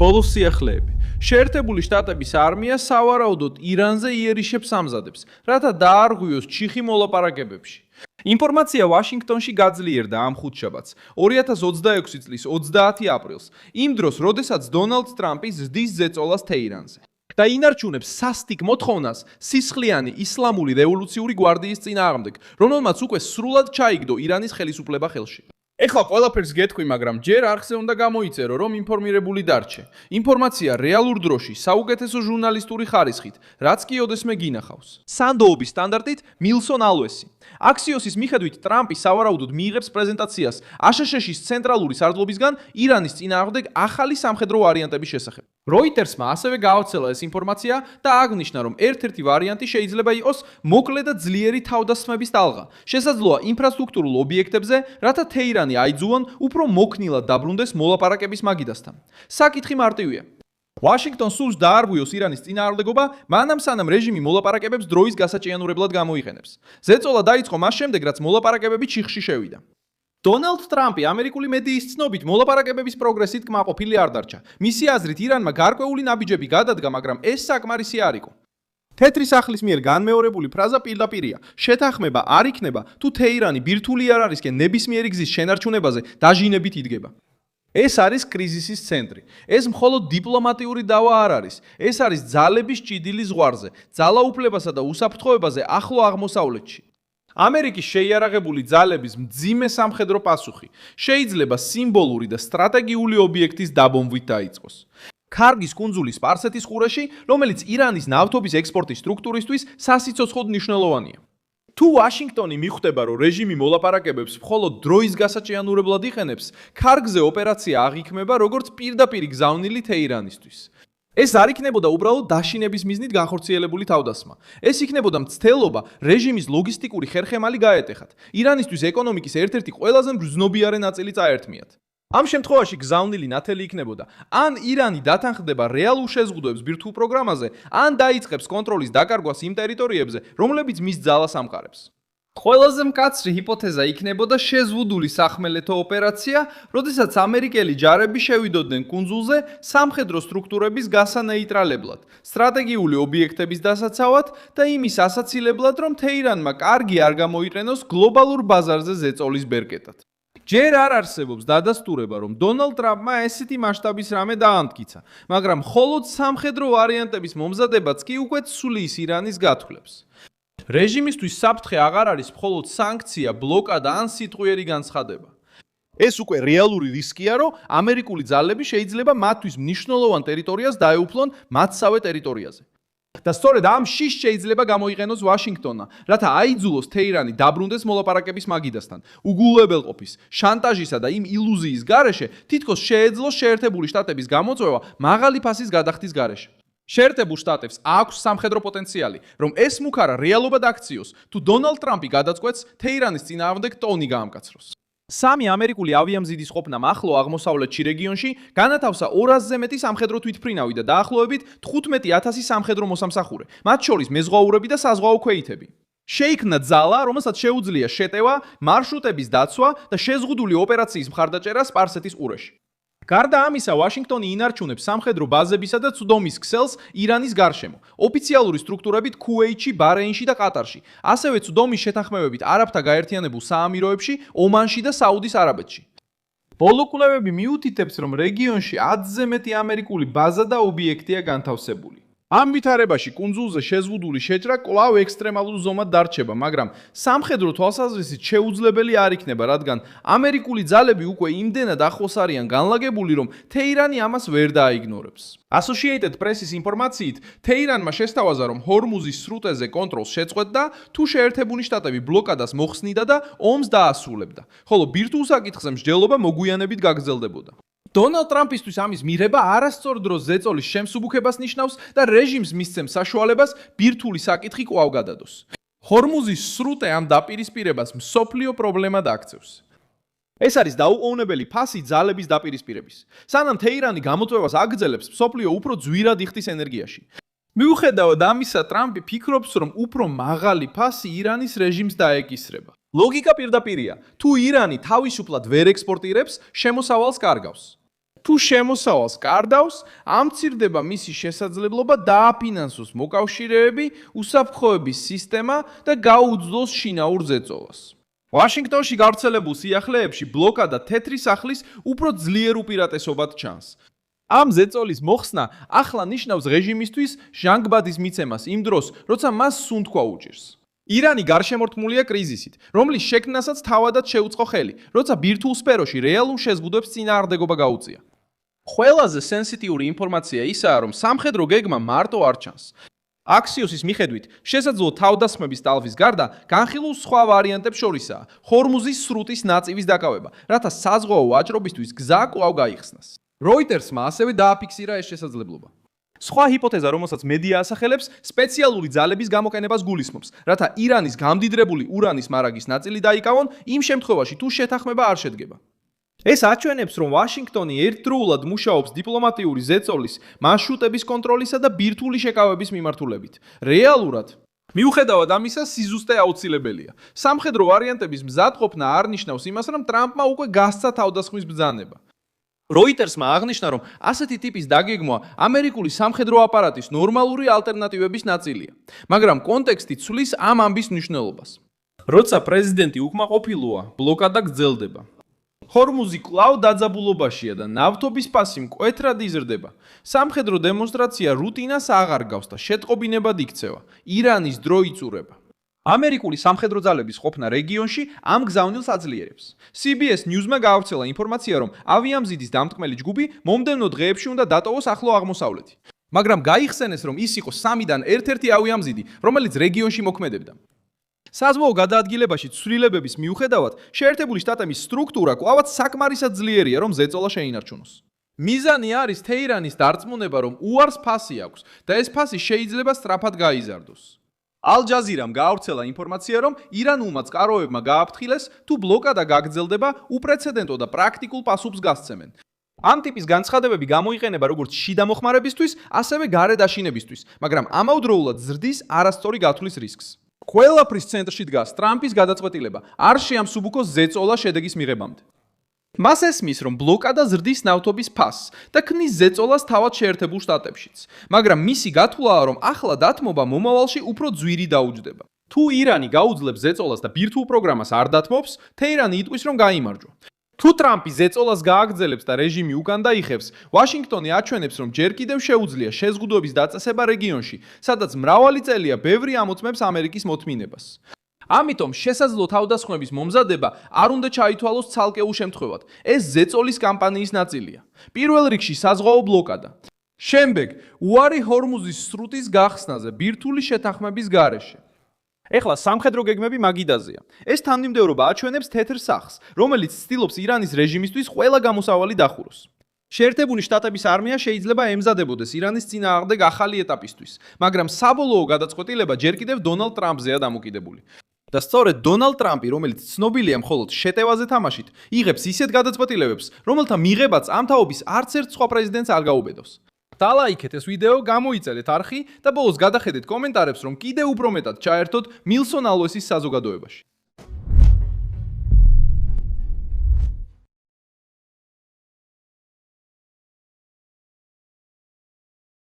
ბოლოს სიახლეები. შეერთებული შტატების არმია სავარაუდოდ ირანზე იერიშებს ამზადებს, რათა დაარღვიოს ჩიხი მოლაპარაკებებში. ინფორმაცია ვაშინგტონში გაძლიერდა ამ ხუთშაბათს, 2026 წლის 30 აპრილს, იმ დროს, როდესაც დონალდ ტრამპი ზრდის ზეწოლას თეირანზე. და ინარჩუნებს სასტიკ მოთხოვნას სისხლიანი ისლამური რევოლუციური გვარდიის წინააღმდეგ, რომელმაც უკვე სრულად ჩაიგდო ირანის ხელისუფლება ხელში. ეხლა ყველაფერს გეტყვი, მაგრამ ჯერ არხზე უნდა გამოიწერო, რომ ინფორმირებული დარჩე. ინფორმაცია რეალურ დროში, საუკეთესო ჟურნალისტური ხარისხით, რაც კი ოდესმე გინახავს. სანდოობის სტანდარტით მილსონ ალვესი. აქსიოსის მიხედვით ტრამპი სავარაუდოდ მიიღებს პრეზენტაციას აშშ-ის ცენტრალური სარდლობისგან ირანის წინააღმდეგ ახალი სამხედრო ვარიანტების შესახებ. როიტერსმა ასევე გაავრცელა ეს ინფორმაცია და აღნიშნა, რომ ერთ-ერთი ვარიანტი შეიძლება იყოს მოკლე და ძლიერი თავდასხმების ტალღა. შესაძლოა ინფრასტრუქტურულ ობიექტებზე, რათა თეირანი აიძულონ უფრო მოქნილად დაბრუნდეს მოლაპარაკების მაგიდასთან. საკითხი მარტივია. ვაშინგტონს სურს დაარღვიოს ირანის წინააღმდეგობა, მანამ სანამ რეჟიმი მოლაპარაკებებს დროის გასაჭიანურებლად გამოიყენებს. ზეწოლა დაიწყო მას შემდეგ, რაც მოლაპარაკებები ჩიხში შევიდა. დონალდ ტრამპი ამერიკული მედიის ცნობით მოლაპარაკებების პროგრესით კმაყოფილი არ დარჩა. მისი აზრით ირანმა გარკვეული ნაბიჯები გადადგა, მაგრამ ეს საკმარისი არ იყო. თეთრი სახლის მიერ განმეორებული ფრაზა პირდაპირია. შეთანხმება არ იქნება, თუ თეირანი ბირთვული არ არისკენ ნებისმიერი გზის შენარჩუნებაზე დაჟინებით იდგება. ეს არის კრიზისის ცენტრი. ეს მხოლოდ დიპლომატიური დავა არ არის. ეს არის ძალების ჭიდილი ზღვარზე, ძალაუფლებასა და უსაფრთხოებაზე ახლო აღმოსავლეთში. ამერიკის შეიარაღებული ძალების მძიმე სამხედრო პასუხი შეიძლება სიმბოლური და სტრატეგიული ობიექტის დაბომბვით დაიწყოს. ქარგის კუნძული სპარსეთის ყურეში, რომელიც ირანის ნავთობის ექსპორტის სტრუქტურისთვის სასიცოცხლოდ მნიშვნელოვანია. თუ ვაშინგტონი მიხვდება, რომ რეჟიმი მოლაპარაკებებს მხოლოდ დროის გასაჭიანურებლად იყენებს, ქარგზე ოპერაცია აღიქმება როგორც პირდაპირი გზავნილი თეირანისთვის. ეს არ იქნებოდა უბრალოდ დაშინების მიზნით განხორციელებული თავდასხმა. ეს იქნებოდა მცდელობა რეჟიმის ლოგისტიკური ხერხემალი გაეტეხათ. ირანისთვის ეკონომიკის ერთ-ერთი ყველაზე მგრძნობიარე ნაწილი წაერთმიათ. ამ შემთხვევაში გზავნილი ნათელი იქნებოდა, ან ირანი დათანხმდება რეალურ შეზღუდვებს ბირთვულ პროგრამაზე, ან დაიწყებს კონტროლის დაკარგვას იმ ტერიტორიებზე, რომლებიც მის ძალას ამყარებს. ყველაზე მკაცრი ჰიპოთეზა იქნებოდა შეზღუდული სახმელეთო ოპერაცია, როდესაც ამერიკელი ჯარები შევიდოდნენ კუნძულზე სამხედრო სტრუქტურების გასანეიტრალებლად, სტრატეგიული ობიექტების დასაცავად და იმის ასაცილებლად, რომ თეირანმა კარგი არ გამოიყენოს გლობალურ ბაზარზე ზეწოლის ბერკეტად. ჯერ არ არსებობს დადასტურება, რომ დონალდ ტრამპმა ესეთი მასშტაბის რამე დაამტკიცა, მაგრამ მხოლოდ სამხედრო ვარიანტების მომზადებაც კი უკვე ცვლის ირანის გათვლებს. რეჟიმისთვის საფრთხე აღარ არის მხოლოდ სანქცია, ბლოკადა ან სიტყვიერი განცხადება. ეს უკვე რეალური რისკია, რომ ამერიკული ძალები შეიძლება მათთვის მნიშვნელოვან ტერიტორიას დაეუფლონ მათსავე ტერიტორიაზე. და სწორედ ამ შიშს შეიძლება გამოიყენოს ვაშინგტონმა, რათა აიძულოს თეირანი დაბრუნდეს მოლაპარაკების მაგიდასთან, უგულებელყოფის, შანტაჟისა და იმ ილუზიის გარეშე, თითქოს შეეძლოს შეერთებული შტატების გამოწვევა მაღალი ფასის გადახდის გარეშე. შეერთებულ შტატებს აქვს სამხედრო პოტენციალი, რომ ეს მუქარა რეალობად აქციოს, თუ დონალდ ტრამპი გადაწყვეტს თეირანის წინააღმდეგ ტონი გაამკაცროს. სამი ამერიკული ავიამზიდის ყოფნამ ახლო აღმოსავლეთში რეგიონში განათავსა 200-ზე მეტი სამხედრო თვითმფრინავი და დაახლოებით 15,000 სამხედრო მოსამსახურე, მათ შორის მეზღვაურები და საზღვაო ქვეითები. შეიქმნა ძალა, რომელსაც შეუძლია შეტევა, მარშრუტების დაცვა და შეზღუდული ოპერაციის მხარდაჭერა სპარსეთის ყურეში. გარდა ამისა, ვაშინგტონი ინარჩუნებს სამხედრო ბაზებისა და ცდომის ქსელს ირანის გარშემო, ოფიციალური სტრუქტურებით ქუვეითში, ბარეინში და ყატარში, ასევე ცდომის შეთანხმებებით არაბთა გაერთიანებულ საამიროებში, ომანში და საუდის არაბეთში. ბოლო კვლევები მიუთითებს, რომ რეგიონში 10-ზე მეტი ამერიკული ბაზა და ობიექტია განთავსებული. ამ ვითარებაში კუნძულზე შეზღუდული შეჭრა კვლავ ექსტრემალურ ზომად დარჩება, მაგრამ სამხედრო თვალსაზრისით შეუძლებელი არ იქნება, რადგან ამერიკული ძალები უკვე იმდენად ახლოს არიან განლაგებული, რომ თეირანი ამას ვერ დააიგნორებს. Associated Press-ის ინფორმაციით, თეირანმა შესთავაზა, რომ ჰორმუზის სრუტეზე კონტროლს შეწყვეტდა, თუ შეერთებული შტატები ბლოკადას მოხსნიდა და ომს დაასრულებდა, ხოლო ბირთვულ საკითხზე მსჯელობა მოგვიანებით გაგრძელდებოდა. დონალდ ტრამპისთვის ამის მიღება არასწორ დროს ზეწოლის შემსუბუქებას ნიშნავს და რეჟიმს მისცემს საშუალებას ბირთვული საკითხი კვლავ გადადოს. ჰორმუზის სრუტე ამ დაპირისპირებას მსოფლიო პრობლემად აქცევს. ეს არის დაუყოვნებელი ფასი ძალების დაპირისპირების. სანამ თეირანი გამოწვევას აგრძელებს, მსოფლიო უფრო ძვირად იხდის ენერგიაში. მიუხედავად ამისა, ტრამპი ფიქრობს, რომ უფრო მაღალი ფასი ირანის რეჟიმს დაეკისრება. ლოგიკა პირდაპირია. თუ ირანი თავისუფლად ვერ ექსპორტირებს, შემოსავალს კარგავს. თუ შემოსავალს კარდავს, ამცირდება მისი შესაძლებლობა დააფინანსოს მოკავშირეები, უსაფრთხოების სისტემა და გაუძლოს შინაურ ზეწოლას. ვაშინგტონში გავრცელებულ სიახლეებში ბლოკადა თეთრი სახლის უფრო ძლიერ უპირატესობად ჩანს. ამ ზეწოლის მოხსნა ახლა ნიშნავს რეჟიმისთვის ჟანგბადის მიცემას იმ დროს, როცა მას სუნთქვა უჭირს. ირანი გარშემორტყმულია კრიზისით, რომლის შექმნასაც თავადაც შეუწყო ხელი, როცა ბირთვულ სფეროში რეალურ შეზღუდვებს წინააღმდეგობა გაუწია. ყველაზე სენსიტიური ინფორმაცია ისაა, რომ სამხედრო გეგმა მარტო არ ჩანს. აქსიოსის მიხედვით, შესაძლო თავდასხმების ტალღის გარდა, განხილულ სხვა ვარიანტებს შორისაა ჰორმუზის სრუტის ნაწივის დაკავება, რათა საზღვაო ვაჭრობისთვის გზა კვლავ გაიხსნას. როიტერსმა ასევე დააფიქსირა ეს შესაძლებლობა. სხვა ჰიპოთეზა, რომელსაც მედია ასახელებს, სპეციალური ძალების გამოყენებას გულისხმობს, რათა ირანის გამდიდრებული ურანის მარაგის ნაწილი დაიკავონ იმ შემთხვევაში, თუ შეთანხმება არ შედგება. ეს აჩვენებს, რომ ვაშინგტონი ერთდროულად მუშაობს დიპლომატიური ზეწოლის, მარშრუტების კონტროლისა და ბირთვული შეკავების მიმართულებით. რეალურად, მიუხედავად ამისა, სიზუსტე აუცილებელია. სამხედრო ვარიანტების მზადყოფნა არ ნიშნავს იმას, რომ ტრამპმა უკვე გასცა თავდასხმის ბრძანება. როიტერსმა აღნიშნა, რომ ასეთი ტიპის დაგეგმვა ამერიკული სამხედრო აპარატის ნორმალური ალტერნატივების ნაწილია, მაგრამ კონტექსტი ცვლის ამ ამბის მნიშვნელობას. როცა პრეზიდენტი უკმაყოფილოა, ბლოკადა გრძელდება. ჰორმუზი კვლავ დაძაბულობაშია და ნავთობის პასი მკვეთრად იზრდება. სამხედრო დემონსტრაცია რუტინას აღარ გავს და შეტყობინებად იქცევა. ირანის დრო იწურება. ამერიკული სამხედრო ძალების ყოფნა რეგიონში ამ გზავნილს აძლიერებს. CBS News-მა გაავრცელა ინფორმაცია, რომ ავიამზიდის დამტკმელი ჯგუფი მომდევნო დღეებში უნდა დატოვოს ახლო აღმოსავლეთი. მაგრამ გაიხსენეს, რომ ის იყო 3-დან ერთ-ერთი ავიამზიდი, რომელიც რეგიონში მოქმედებდა. საზღვაო გადაადგილებაში ცვლილებების მიუხედავად, შეერთებული შტატების სტრუქტურა კვლავაც საკმარისად ძლიერია, რომ ზეწოლა შეინარჩუნოს. მიზანი არის თეირანის დარწმუნება, რომ უარს ფასი აქვს და ეს ფასი შეიძლება სწრაფად გაიზარდოს. ალ-ჯაზირამ გაავრცელა ინფორმაცია, რომ ირანულმა წყაროებმა გააფრთხილეს, თუ ბლოკადა გაგრძელდება, უპრეცედენტო და პრაქტიკულ პასუხს გასცემენ. ამ ტიპის განცხადებები გამოიყენება როგორც შიდა მოხმარებისთვის, ასევე გარე დაშინებისთვის, მაგრამ ამავდროულად ზრდის არასწორი გათვლის რისკს. ყველაფრის ცენტრში დგას ტრამპის გადაწყვეტილება, არ შეამსუბუქოს ზეწოლა შედეგის მიღებამდე. მას ესმის, რომ ბლოკადა ზრდის ნავთობის ფასს და ქმნის ზეწოლას თავად შეერთებულ შტატებშიც, მაგრამ მისი გათვლაა, რომ ახლა დათმობა მომავალში უფრო ძვირი დაუჯდება. თუ ირანი გაუძლებს ზეწოლას და ბირთვულ პროგრამას არ დათმობს, თეირანი იტყვის, რომ გაიმარჯვა. თუ ტრამპი ზეწოლას გააგრძელებს და რეჟიმი უკან დაიხევს, ვაშინგტონი აჩვენებს, რომ ჯერ კიდევ შეუძლია შეზღუდვების დაწესება რეგიონში, სადაც მრავალი წელია ბევრი ამოწმებს ამერიკის მოთმინებას. ამიტომ შესაძლო თავდასხმების მომზადება არ უნდა ჩაითვალოს ცალკეულ შემთხვევად. ეს ზეწოლის კამპანიის ნაწილია. პირველ რიგში საზღვაო ბლოკადა. შემდეგ უარი ჰორმუზის სრუტის გახსნაზე ბირთვული შეთანხმების გარეშე. ეხლა სამხედრო გეგმები მაგიდაზეა. ეს თანმიმდევრობა აჩვენებს თეთრ სახლს, რომელიც ცდილობს ირანის რეჟიმისთვის ყველა გამოსავალი დახუროს. შეერთებული შტატების არმია შეიძლება ემზადებოდეს ირანის წინააღმდეგ ახალი ეტაპისთვის, მაგრამ საბოლოო გადაწყვეტილება ჯერ კიდევ დონალდ ტრამპზეა დამოკიდებული. და სწორედ დონალდ ტრამპი, რომელიც ცნობილია მხოლოდ შეტევაზე თამაშით, იღებს ისეთ გადაწყვეტილებებს, რომელთა მიღებაც ამ თაობის არც ერთ სხვა პრეზიდენტს არ გაუბედოს. დალაიქეთ ეს ვიდეო, გამოიწელეთ არხი და ბოლოს გადახედეთ კომენტარებს, რომ კიდევ უფრო მეტად ჩაერთოთ მილსონ ალუესის საზოგადოებაში.